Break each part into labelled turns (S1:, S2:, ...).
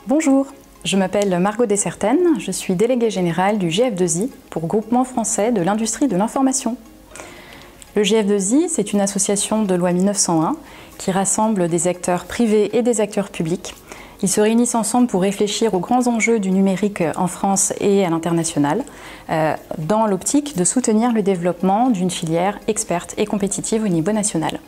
S1: Bonjour, je m'appelle Margot Dessertaines, je suis déléguée générale du GF2I pour Groupement français de l'industrie de l'information. Le GF2I, c'est une association de loi 1901 qui rassemble des acteurs privés et des acteurs publics. Ils se réunissent ensemble pour réfléchir aux grands enjeux du numérique en France et à l'international, dans l'optique de soutenir le développement d'une filière experte et compétitive au niveau national.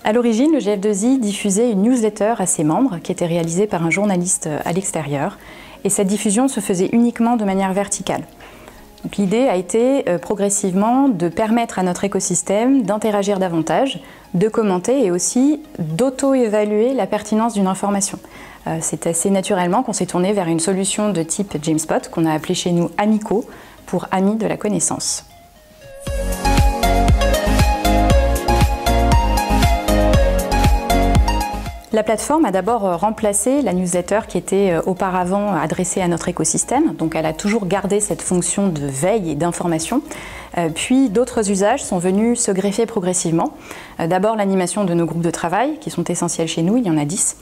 S1: À l'origine, le GF2I diffusait une newsletter à ses membres qui était réalisée par un journaliste à l'extérieur et cette diffusion se faisait uniquement de manière verticale. L'idée a été progressivement de permettre à notre écosystème d'interagir davantage, de commenter et aussi d'auto-évaluer la pertinence d'une information. C'est assez naturellement qu'on s'est tourné vers une solution de type Jamespot qu'on a appelée chez nous Amico pour Amis de la connaissance. La plateforme a d'abord remplacé la newsletter qui était auparavant adressée à notre écosystème, donc elle a toujours gardé cette fonction de veille et d'information. Puis d'autres usages sont venus se greffer progressivement. D'abord l'animation de nos groupes de travail, qui sont essentiels chez nous, il y en a 10.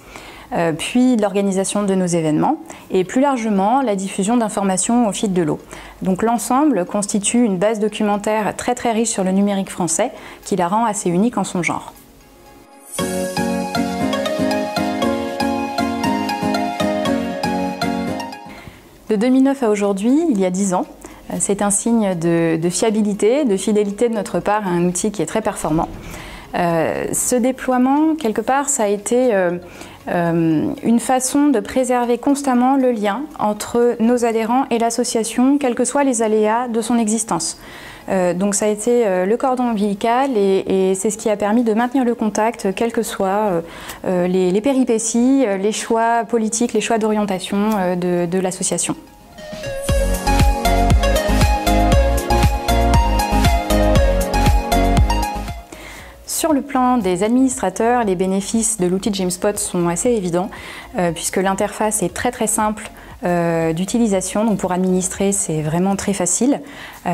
S1: Puis l'organisation de nos événements et plus largement la diffusion d'informations au fil de l'eau. Donc l'ensemble constitue une base documentaire très riche sur le numérique français qui la rend assez unique en son genre. De 2009 à aujourd'hui, il y a 10 ans, c'est un signe de fiabilité, de fidélité de notre part à un outil qui est très performant. Ce déploiement, quelque part, ça a été une façon de préserver constamment le lien entre nos adhérents et l'association, quels que soient les aléas de son existence. Donc ça a été le cordon ombilical et c'est ce qui a permis de maintenir le contact, quelles que soient les péripéties, les choix politiques, les choix d'orientation de l'association. Sur le plan des administrateurs, les bénéfices de l'outil Jamespot sont assez évidents puisque l'interface est très simple d'utilisation. Donc pour administrer, c'est vraiment très facile,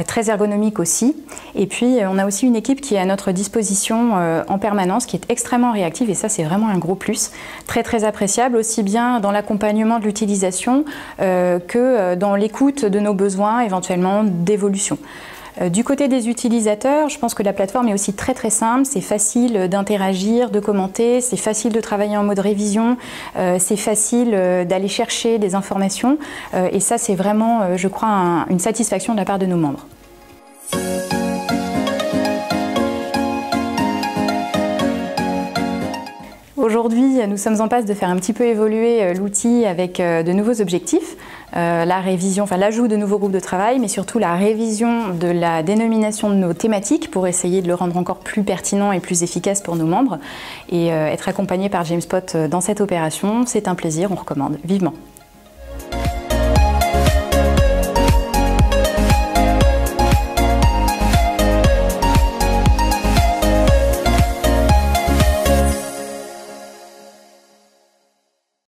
S1: très ergonomique aussi. Et puis on a aussi une équipe qui est à notre disposition en permanence, qui est extrêmement réactive et ça c'est vraiment un gros plus, très appréciable, aussi bien dans l'accompagnement de l'utilisation que dans l'écoute de nos besoins, éventuellement d'évolution. Du côté des utilisateurs, je pense que la plateforme est aussi très simple, c'est facile d'interagir, de commenter, c'est facile de travailler en mode révision, c'est facile d'aller chercher des informations et ça c'est vraiment, je crois, une satisfaction de la part de nos membres. Aujourd'hui, nous sommes en passe de faire un petit peu évoluer l'outil avec de nouveaux objectifs. La révision, l'ajout de nouveaux groupes de travail, mais surtout la révision de la dénomination de nos thématiques pour essayer de le rendre encore plus pertinent et plus efficace pour nos membres. Et être accompagné par Jamespot dans cette opération, c'est un plaisir, on recommande vivement.